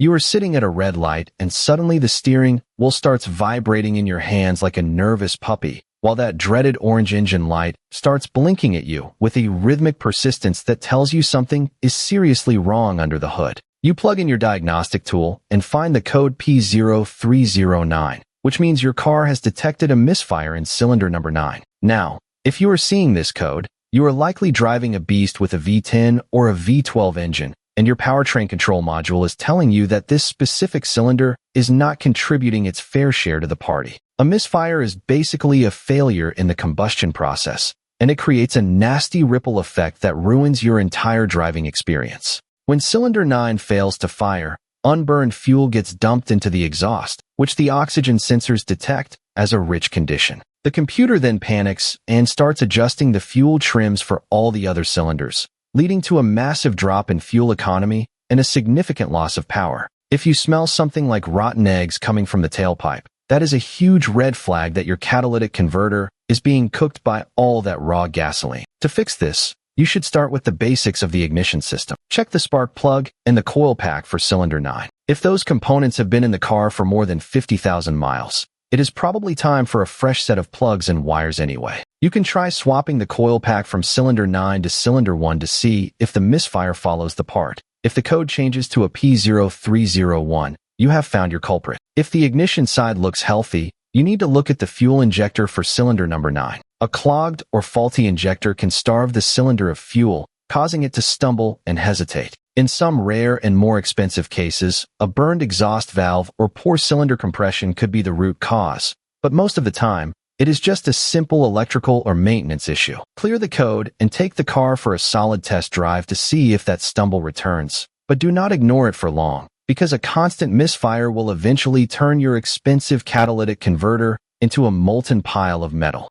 You are sitting at a red light and suddenly the steering wheel starts vibrating in your hands like a nervous puppy, while that dreaded orange engine light starts blinking at you with a rhythmic persistence that tells you something is seriously wrong under the hood. You plug in your diagnostic tool and find the code P0309, which means your car has detected a misfire in cylinder number 9. Now, if you are seeing this code, you are likely driving a beast with a V10 or a V12 engine, and your powertrain control module is telling you that this specific cylinder is not contributing its fair share to the party. A misfire is basically a failure in the combustion process, and it creates a nasty ripple effect that ruins your entire driving experience. When cylinder 9 fails to fire, unburned fuel gets dumped into the exhaust, which the oxygen sensors detect as a rich condition. The computer then panics and starts adjusting the fuel trims for all the other cylinders, leading to a massive drop in fuel economy and a significant loss of power. If you smell something like rotten eggs coming from the tailpipe, that is a huge red flag that your catalytic converter is being cooked by all that raw gasoline. To fix this, you should start with the basics of the ignition system. Check the spark plug and the coil pack for cylinder 9. If those components have been in the car for more than 50,000 miles, it is probably time for a fresh set of plugs and wires anyway. You can try swapping the coil pack from cylinder 9 to cylinder 1 to see if the misfire follows the part. If the code changes to a P0301, you have found your culprit. If the ignition side looks healthy, you need to look at the fuel injector for cylinder number 9. A clogged or faulty injector can starve the cylinder of fuel, causing it to stumble and hesitate. In some rare and more expensive cases, a burned exhaust valve or poor cylinder compression could be the root cause, but most of the time, it is just a simple electrical or maintenance issue. Clear the code and take the car for a solid test drive to see if that stumble returns, but do not ignore it for long, because a constant misfire will eventually turn your expensive catalytic converter into a molten pile of metal.